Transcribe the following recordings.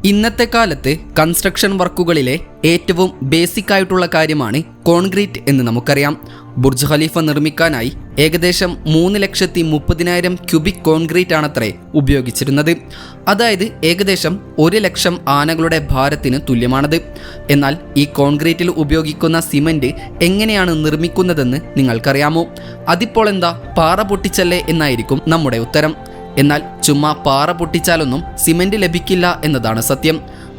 ഇന്നത്തെ കാലത്ത് കൺസ്ട്രക്ഷൻ വർക്കുകളിലെ ഏറ്റവും ബേസിക് ആയിട്ടുള്ള കാര്യമാണ് കോൺക്രീറ്റ് എന്ന് നമുക്കറിയാം. ബുർജ് ഖലീഫ നിർമ്മിക്കാനായി ഏകദേശം 3,30,000 ക്യൂബിക് കോൺക്രീറ്റ് ആണത്രേ ഉപയോഗിച്ചിരുന്നത്. അതായത് ഏകദേശം 1,00,000 ആനകളുടെ ഭാരത്തിന് തുല്യമാണത്. എന്നാൽ ഈ കോൺക്രീറ്റിൽ ഉപയോഗിക്കുന്ന സിമന്റ് എങ്ങനെയാണ് നിർമ്മിക്കുന്നതെന്ന് നിങ്ങൾക്കറിയാമോ? അതിപ്പോൾ എന്താ, പാറ പൊട്ടിച്ചല്ലേ എന്നായിരിക്കും നമ്മുടെ ഉത്തരം. എന്നാൽ ചുമ്മാ പാറ പൊട്ടിച്ചാലൊന്നും സിമന്റ് ലഭിക്കില്ല എന്നതാണ് സത്യം.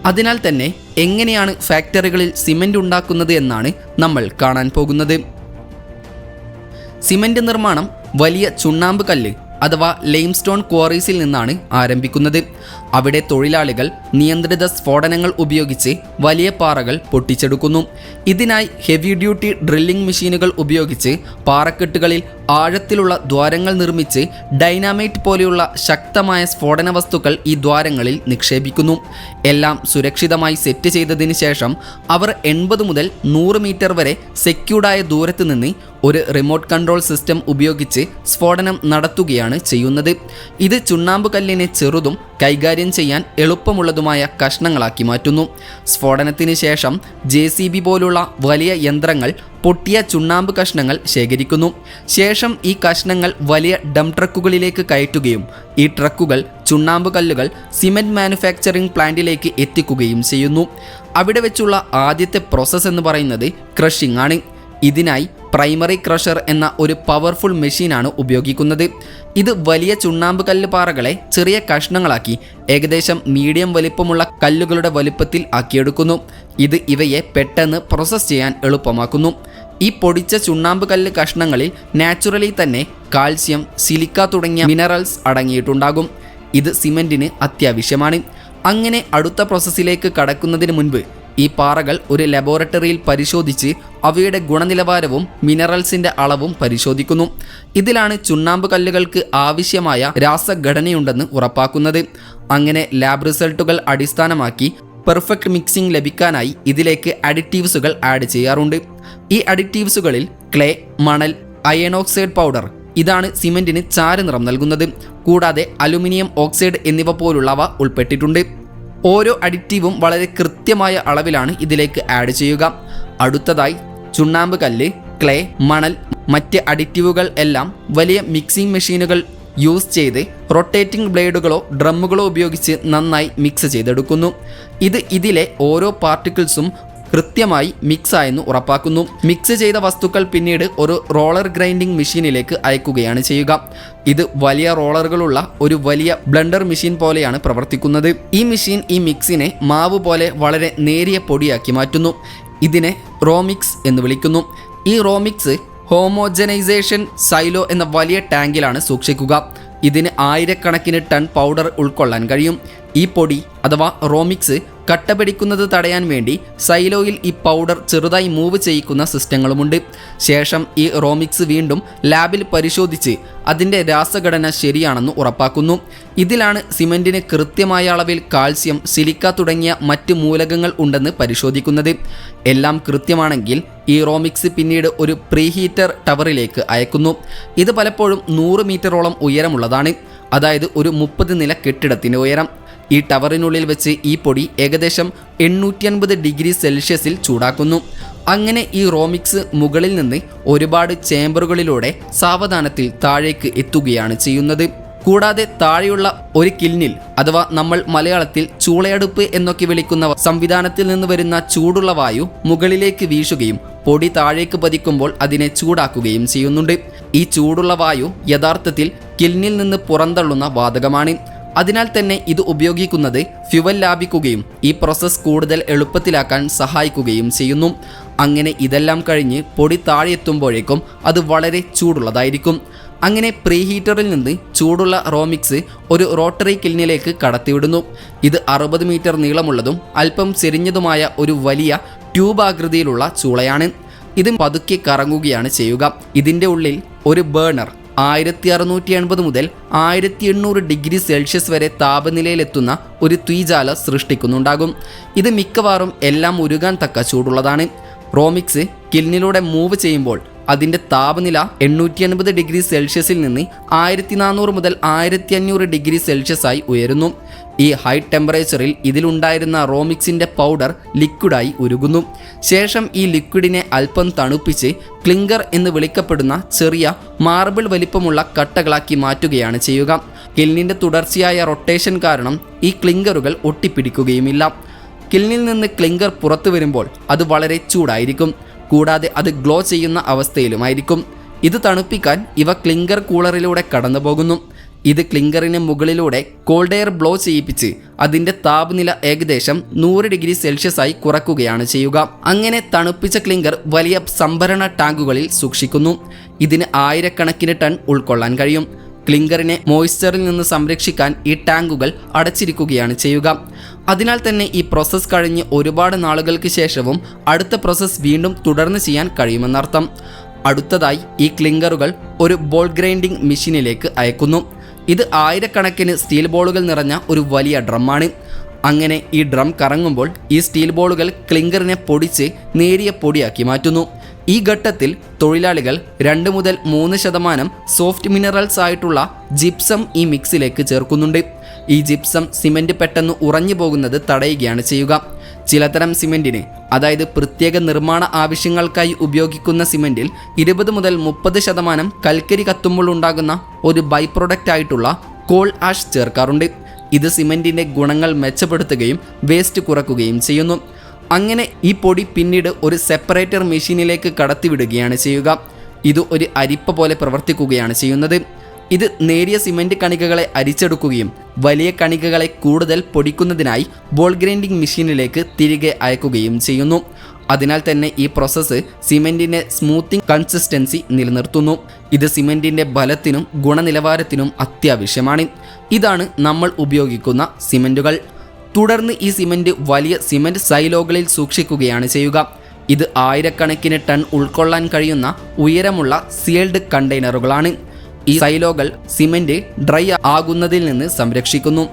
അതിനാൽ തന്നെ എങ്ങനെയാണ് ഫാക്ടറികളിൽ സിമന്റ് ഉണ്ടാക്കുന്നത് എന്നാണ് നമ്മൾ കാണാൻ പോകുന്നത്. സിമന്റ് നിർമ്മാണം വലിയ ചുണ്ണാമ്പ് കല്ല് അഥവാ ലൈംസ്റ്റോൺ ക്വാറീസിൽ നിന്നാണ് ആരംഭിക്കുന്നത്. അവിടെ തൊഴിലാളികൾ നിയന്ത്രിത സ്ഫോടനങ്ങൾ ഉപയോഗിച്ച് വലിയ പാറകൾ പൊട്ടിച്ചെടുക്കുന്നു. ഇതിനായി ഹെവി ഡ്യൂട്ടി ഡ്രില്ലിംഗ് മെഷീനുകൾ ഉപയോഗിച്ച് പാറക്കെട്ടുകളിൽ ആഴത്തിലുള്ള ദ്വാരങ്ങൾ നിർമ്മിച്ച് ഡൈനാമൈറ്റ് പോലെയുള്ള ശക്തമായ സ്ഫോടന വസ്തുക്കൾ ഈ ദ്വാരങ്ങളിൽ നിക്ഷേപിക്കുന്നു. എല്ലാം സുരക്ഷിതമായി സെറ്റ് ചെയ്തതിന് ശേഷം അവർ 80 മുതൽ 100 മീറ്റർ വരെ സെക്യൂർഡായ ദൂരത്ത് നിന്ന് ഒരു റിമോട്ട് കൺട്രോൾ സിസ്റ്റം ഉപയോഗിച്ച് സ്ഫോടനം നടത്തുകയാണ് ചെയ്യുന്നത്. ഇത് ചുണ്ണാമ്പ് കല്ലിനെ ചെറുതും കൈകാര്യം ചെയ്യാൻ എളുപ്പമുള്ളതുമായ കഷ്ണങ്ങളാക്കി മാറ്റുന്നു. സ്ഫോടനത്തിന് ശേഷം JCB പോലുള്ള വലിയ യന്ത്രങ്ങൾ പൊട്ടിയ ചുണ്ണാമ്പ് കഷ്ണങ്ങൾ ശേഖരിക്കുന്നു. ശേഷം ഈ കഷ്ണങ്ങൾ വലിയ ഡംപ് ട്രക്കുകളിലേക്ക് കയറ്റുകയും ഈ ട്രക്കുകൾ ചുണ്ണാമ്പ് കല്ലുകൾ സിമെന്റ് മാനുഫാക്ചറിംഗ് പ്ലാന്റിലേക്ക് എത്തിക്കുകയും ചെയ്യുന്നു. അവിടെ വെച്ചുള്ള ആദ്യത്തെ പ്രോസസ്സ് എന്ന് പറയുന്നത് ക്രഷിംഗ് ആണ്. ഇതിനായി പ്രൈമറി ക്രഷർ എന്ന ഒരു പവർഫുൾ മെഷീനാണ് ഉപയോഗിക്കുന്നത്. ഇത് വലിയ ചുണ്ണാമ്പ് കല്ല് പാറകളെ ചെറിയ കഷ്ണങ്ങളാക്കി ഏകദേശം മീഡിയം വലിപ്പമുള്ള കല്ലുകളുടെ വലിപ്പത്തിൽ ആക്കിയെടുക്കുന്നു. ഇത് ഇവയെ പെട്ടെന്ന് പ്രോസസ്സ് ചെയ്യാൻ എളുപ്പമാക്കുന്നു. ഈ പൊടിച്ച ചുണ്ണാമ്പ് കല്ല് കഷ്ണങ്ങളിൽ നാച്ചുറലി തന്നെ കാൽസ്യം, സിലിക്ക തുടങ്ങിയ മിനറൽസ് അടങ്ങിയിട്ടുണ്ടാകും. ഇത് സിമെന്റിന് അത്യാവശ്യമാണ്. അങ്ങനെ അടുത്ത പ്രോസസ്സിലേക്ക് കടക്കുന്നതിന് മുൻപ് ഈ പാറകൾ ഒരു ലബോറട്ടറിയിൽ പരിശോധിച്ച് അവയുടെ ഗുണനിലവാരവും മിനറൽസിന്റെ അളവും പരിശോധിക്കുന്നു. ഇതിലാണ് ചുണ്ണാമ്പ് കല്ലുകൾക്ക് ആവശ്യമായ രാസഘടനയുണ്ടെന്ന് ഉറപ്പാക്കുന്നത്. അങ്ങനെ ലാബ് റിസൾട്ടുകൾ അടിസ്ഥാനമാക്കി പെർഫെക്റ്റ് മിക്സിംഗ് ലഭിക്കാനായി ഇതിലേക്ക് അഡിറ്റീവ്സുകൾ ആഡ് ചെയ്യാറുണ്ട്. ഈ അഡിറ്റീവ്സുകളിൽ ക്ലേ, മണൽ, അയൺ ഓക്സൈഡ് പൗഡർ, ഇതാണ് സിമെന്റിന് ചാരനിറം നൽകുന്നത്. കൂടാതെ അലുമിനിയം ഓക്സൈഡ് എന്നിവ പോലുള്ളവ ഉൾപ്പെട്ടിട്ടുണ്ട്. ഓരോ അഡിറ്റീവും വളരെ കൃത്യമായ അളവിലാണ് ഇതിലേക്ക് ആഡ് ചെയ്യുക. അടുത്തതായി ചുണ്ണാമ്പ് കല്ല്, ക്ലേ, മണൽ, മറ്റ് അഡിറ്റീവുകൾ എല്ലാം വലിയ മിക്സിംഗ് മെഷീനുകൾ യൂസ് ചെയ്ത് റൊട്ടേറ്റിംഗ് ബ്ലേഡുകളോ ഡ്രമ്മുകളോ ഉപയോഗിച്ച് നന്നായി മിക്സ് ചെയ്തെടുക്കുന്നു. ഇതിലെ ഓരോ പാർട്ടിക്കിൾസും കൃത്യമായി മിക്സ് ആയെന്ന് ഉറപ്പാക്കുന്നു. മിക്സ് ചെയ്ത വസ്തുക്കൾ പിന്നീട് ഒരു റോളർ ഗ്രൈൻഡിംഗ് മെഷീനിലേക്ക് അയക്കുകയാണ് ചെയ്യുക. ഇത് വലിയ റോളറുകളുള്ള ഒരു വലിയ ബ്ലെൻഡർ മെഷീൻ പോലെയാണ് പ്രവർത്തിക്കുന്നത്. ഈ മെഷീൻ ഈ മിക്സിനെ മാവ് പോലെ വളരെ നേരിയ പൊടിയാക്കി മാറ്റുന്നു. ഇതിനെ റോമിക്സ് എന്ന് വിളിക്കുന്നു. ഈ റോമിക്സ് ഹോമോജനൈസേഷൻ സൈലോ എന്ന വലിയ ടാങ്കിലാണ് സൂക്ഷിക്കുക. ഇതിന് ആയിരക്കണക്കിന് ടൺ പൗഡർ ഉൾക്കൊള്ളാൻ കഴിയും. ഈ പൊടി അഥവാ റോമിക്സ് കട്ട പിടിക്കുന്നത് തടയാൻ വേണ്ടി സൈലോയിൽ ഈ പൗഡർ ചെറുതായി മൂവ് ചെയ്യിക്കുന്ന സിസ്റ്റങ്ങളുമുണ്ട്. ശേഷം ഈ റോമിക്സ് വീണ്ടും ലാബിൽ പരിശോധിച്ച് അതിൻ്റെ രാസഘടന ശരിയാണെന്ന് ഉറപ്പാക്കുന്നു. ഇതിലാണ് സിമെന്റിന് കൃത്യമായ അളവിൽ കാൽസ്യം, സിലിക്ക തുടങ്ങിയ മറ്റ് മൂലകങ്ങൾ ഉണ്ടെന്ന് പരിശോധിക്കുന്നത്. എല്ലാം കൃത്യമാണെങ്കിൽ ഈ റോമിക്സ് പിന്നീട് ഒരു പ്രീഹീറ്റർ ടവറിലേക്ക് അയക്കുന്നു. ഇത് പലപ്പോഴും 100 മീറ്ററോളം ഉയരമുള്ളതാണ്. അതായത് ഒരു 30 നില കെട്ടിടത്തിൻ്റെ ഉയരം. ഈ ടവറിനുള്ളിൽ വെച്ച് ഈ പൊടി ഏകദേശം 850 ഡിഗ്രി സെൽഷ്യസിൽ ചൂടാക്കുന്നു. അങ്ങനെ ഈ റോമിക്സ് മുകളിൽ നിന്ന് ഒരുപാട് ചേംബറുകളിലൂടെ സാവധാനത്തിൽ താഴേക്ക് എത്തുകയാണ് ചെയ്യുന്നത്. കൂടാതെ താഴെയുള്ള ഒരു കിൽനിൽ അഥവാ നമ്മൾ മലയാളത്തിൽ ചൂളയടുപ്പ് എന്നൊക്കെ വിളിക്കുന്ന സംവിധാനത്തിൽ നിന്ന് വരുന്ന ചൂടുള്ള വായു മുകളിലേക്ക് വീശുകയും പൊടി താഴേക്ക് പതിക്കുമ്പോൾ അതിനെ ചൂടാക്കുകയും ചെയ്യുന്നുണ്ട്. ഈ ചൂടുള്ള വായു യഥാർത്ഥത്തിൽ കിൽനിൽ നിന്ന് പുറന്തള്ളുന്ന വാതകമാണ്. അതിനാൽ തന്നെ ഇത് ഉപയോഗിക്കുന്നത് ഫ്യുവൽ ലാഭിക്കുകയും ഈ പ്രോസസ്സ് കൂടുതൽ എളുപ്പത്തിലാക്കാൻ സഹായിക്കുകയും ചെയ്യുന്നു. അങ്ങനെ ഇതെല്ലാം കഴിഞ്ഞ് പൊടി താഴെ എത്തുമ്പോഴേക്കും അത് വളരെ ചൂടുള്ളതായിരിക്കും. അങ്ങനെ പ്രീഹീറ്ററിൽ നിന്ന് ചൂടുള്ള റോമിക്സ് ഒരു റോട്ടറി കിൽനിലേക്ക് കടത്തിവിടുന്നു. ഇത് 60 മീറ്റർ നീളമുള്ളതും അല്പം ചെരിഞ്ഞതുമായ ഒരു വലിയ ട്യൂബ് ആകൃതിയിലുള്ള ചൂളയാണ്. ഇത് പതുക്കെ കറങ്ങുകയാണ് ചെയ്യുക. ഇതിൻ്റെ ഉള്ളിൽ ഒരു ബേണർ 1680 മുതൽ 1800 ഡിഗ്രി സെൽഷ്യസ് വരെ താപനിലയിലെത്തുന്ന ഒരു തീജാല സൃഷ്ടിക്കുന്നുണ്ടാകും. ഇത് മിക്കവാറും എല്ലാം ഉരുകാൻ തക്ക ചൂടുള്ളതാണ്. റോമിക്സ് കിൽനിലൂടെ മൂവ് ചെയ്യുമ്പോൾ അതിൻ്റെ താപനില 850 ഡിഗ്രി സെൽഷ്യസിൽ നിന്ന് 1400 മുതൽ 1500 ഡിഗ്രി സെൽഷ്യസായി ഉയരുന്നു. ഈ ഹൈ ടെമ്പറേച്ചറിൽ ഇതിലുണ്ടായിരുന്ന റോമിക്സിൻ്റെ പൗഡർ ലിക്വിഡായി ഉരുകുന്നു. ശേഷം ഈ ലിക്വിഡിനെ അല്പം തണുപ്പിച്ച് ക്ലിങ്കർ എന്ന് വിളിക്കപ്പെടുന്ന ചെറിയ മാർബിൾ വലിപ്പമുള്ള കട്ടകളാക്കി മാറ്റുകയാണ് ചെയ്യുക. കിൽനിൻ്റെ തുടർച്ചയായ റൊട്ടേഷൻ കാരണം ഈ ക്ലിങ്കറുകൾ ഒട്ടിപ്പിടിക്കുകയുമില്ല. കിൽനിൽ നിന്ന് ക്ലിങ്കർ പുറത്തു വരുമ്പോൾ അത് വളരെ ചൂടായിരിക്കും. കൂടാതെ അത് ഗ്ലോ ചെയ്യുന്ന അവസ്ഥയിലുമായിരിക്കും. ഇത് തണുപ്പിക്കാൻ ഇവ ക്ലിങ്കർ കൂളറിലൂടെ കടന്നു പോകുന്നു. ഇത് ക്ലിങ്കറിന് മുകളിലൂടെ കോൾഡ് എയർ ബ്ലോ ചെയ്യിപ്പിച്ച് അതിൻ്റെ താപനില ഏകദേശം 100 ഡിഗ്രി സെൽഷ്യസായി കുറക്കുകയാണ് ചെയ്യുക. അങ്ങനെ തണുപ്പിച്ച ക്ലിങ്കർ വലിയ സംഭരണ ടാങ്കുകളിൽ സൂക്ഷിക്കുന്നു. ഇതിന് ആയിരക്കണക്കിന് ടൺ ഉൾക്കൊള്ളാൻ കഴിയും. ക്ലിങ്കറിനെ മോയ്സ്ചറിൽ നിന്ന് സംരക്ഷിക്കാൻ ഈ ടാങ്കുകൾ അടച്ചിരിക്കുകയാണ് ചെയ്യുക. അതിനാൽ തന്നെ ഈ പ്രോസസ്സ് കഴിഞ്ഞ് ഒരുപാട് നാളുകൾക്ക് ശേഷവും അടുത്ത പ്രോസസ്സ് വീണ്ടും തുടർന്ന് ചെയ്യാൻ കഴിയുമെന്നർത്ഥം. അടുത്തതായി ഈ ക്ലിങ്കറുകൾ ഒരു ബോൾ ഗ്രൈൻഡിംഗ് മെഷീനിലേക്ക് അയക്കുന്നു. ഇത് ആയിരക്കണക്കിന് സ്റ്റീൽ ബോളുകൾ നിറഞ്ഞ ഒരു വലിയ ഡ്രമ്മാണ്. അങ്ങനെ ഈ ഡ്രം കറങ്ങുമ്പോൾ ഈ സ്റ്റീൽ ബോളുകൾ ക്ലിങ്കറിനെ പൊടിച്ച് നേരിയ പൊടിയാക്കി മാറ്റുന്നു. ഈ ഘട്ടത്തിൽ തൊഴിലാളികൾ 2 മുതൽ 3% സോഫ്റ്റ് മിനറൽസ് ആയിട്ടുള്ള ജിപ്സം ഈ മിക്സിലേക്ക് ചേർക്കുന്നുണ്ട്. ഈ ജിപ്സം സിമെൻറ്റ് പെട്ടെന്ന് ഉറഞ്ഞു പോകുന്നത് തടയുകയാണ് ചെയ്യുക. ചിലതരം സിമെൻറ്റിന്, അതായത് പ്രത്യേക നിർമ്മാണ ആവശ്യങ്ങൾക്കായി ഉപയോഗിക്കുന്ന സിമെൻറ്റിൽ 20 മുതൽ 30% കൽക്കരി കത്തുമ്പോൾ ഉണ്ടാകുന്ന ഒരു ബൈ പ്രൊഡക്റ്റ് ആയിട്ടുള്ള കോൾ ആഷ് ചേർക്കാറുണ്ട്. ഇത് സിമെൻറ്റിൻ്റെ ഗുണങ്ങൾ മെച്ചപ്പെടുത്തുകയും വേസ്റ്റ് കുറയ്ക്കുകയും ചെയ്യുന്നു. അങ്ങനെ ഈ പൊടി പിന്നീട് ഒരു സെപ്പറേറ്റർ മെഷീനിലേക്ക് കടത്തിവിടുകയാണ് ചെയ്യുക. ഇത് ഒരു അരിപ്പ പോലെ പ്രവർത്തിക്കുകയാണ് ചെയ്യുന്നത്. ഇത് നേരിയ സിമെൻറ്റ് കണികകളെ അരിച്ചെടുക്കുകയും വലിയ കണികകളെ കൂടുതൽ പൊടിക്കുന്നതിനായി ബോൾ ഗ്രൈൻഡിംഗ് മെഷീനിലേക്ക് തിരികെ അയക്കുകയും ചെയ്യുന്നു. അതിനാൽ തന്നെ ഈ പ്രോസസ്സ് സിമെൻറ്റിൻ്റെ സ്മൂത്തിങ് കൺസിസ്റ്റൻസി നിലനിർത്തുന്നു. ഇത് സിമെൻറ്റിൻ്റെ ബലത്തിനും ഗുണനിലവാരത്തിനും അത്യാവശ്യമാണ്. ഇതാണ് നമ്മൾ ഉപയോഗിക്കുന്ന സിമെൻറ്റുകൾ. തുടർന്ന് ഈ സിമെൻറ്റ് വലിയ സിമെൻറ്റ് സൈലോകളിൽ സൂക്ഷിക്കുകയാണ് ചെയ്യുക. ഇത് ആയിരക്കണക്കിന് ടൺ ഉൾക്കൊള്ളാൻ കഴിയുന്ന ഉയരമുള്ള സീൽഡ് കണ്ടെയ്നറുകളാണ്. ഈ സൈലോകൾ സിമെൻറ്റ് ഡ്രൈ ആകുന്നതിൽ നിന്ന് സംരക്ഷിക്കുന്നു.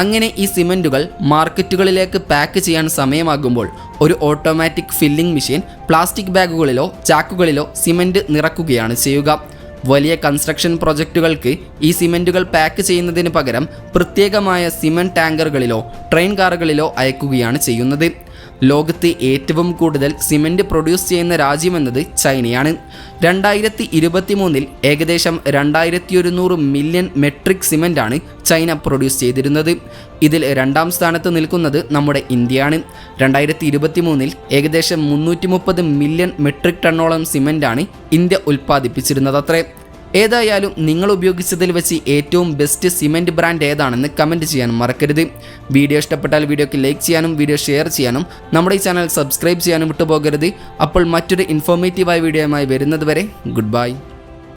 അങ്ങനെ ഈ സിമെൻറ്റുകൾ മാർക്കറ്റുകളിലേക്ക് പാക്ക് ചെയ്യാൻ സമയമാകുമ്പോൾ ഒരു ഓട്ടോമാറ്റിക് ഫില്ലിംഗ് മെഷീൻ പ്ലാസ്റ്റിക് ബാഗുകളിലോ ചാക്കുകളിലോ സിമെൻറ്റ് നിറക്കുകയാണ് ചെയ്യുക. വലിയ കൺസ്ട്രക്ഷൻ പ്രോജക്റ്റുകൾക്ക് ഈ സിമെൻറ്റുകൾ പാക്ക് ചെയ്യുന്നതിന് പകരം പ്രത്യേകമായ സിമെൻറ്റ് ടാങ്കറുകളിലോ ട്രെയിൻ കാറുകളിലോ അയക്കുകയാണ് ചെയ്യുന്നത്. ലോകത്ത് ഏറ്റവും കൂടുതൽ സിമെൻറ്റ് പ്രൊഡ്യൂസ് ചെയ്യുന്ന രാജ്യമെന്നത് ചൈനയാണ്. 2023 ഏകദേശം 2100 മില്യൺ മെട്രിക് സിമെൻറ്റാണ് ചൈന പ്രൊഡ്യൂസ് ചെയ്തിരുന്നത്. ഇതിൽ 2ാം സ്ഥാനത്ത് നിൽക്കുന്നത് നമ്മുടെ ഇന്ത്യയാണ്. 2023 ഏകദേശം 330 മില്യൺ മെട്രിക് ടണ്ണോളം സിമെൻറ്റാണ് ഇന്ത്യ ഉൽപ്പാദിപ്പിച്ചിരുന്നതത്രേ. ഏതായാലും നിങ്ങൾ ഉപയോഗിച്ചതിൽ വെച്ച് ഏറ്റവും ബെസ്റ്റ് സിമെൻറ്റ് ബ്രാൻഡ് ഏതാണെന്ന് കമൻറ്റ് ചെയ്യാൻ മറക്കരുത്. വീഡിയോ ഇഷ്ടപ്പെട്ടാൽ വീഡിയോക്ക് ലൈക്ക് ചെയ്യാനും വീഡിയോ ഷെയർ ചെയ്യാനും നമ്മുടെ ഈ ചാനൽ സബ്സ്ക്രൈബ് ചെയ്യാനും വിട്ടുപോകരുത്. അപ്പോൾ മറ്റൊരു ഇൻഫോർമേറ്റീവായ വീഡിയോയുമായി വരുന്നത് വരെ ഗുഡ് ബൈ.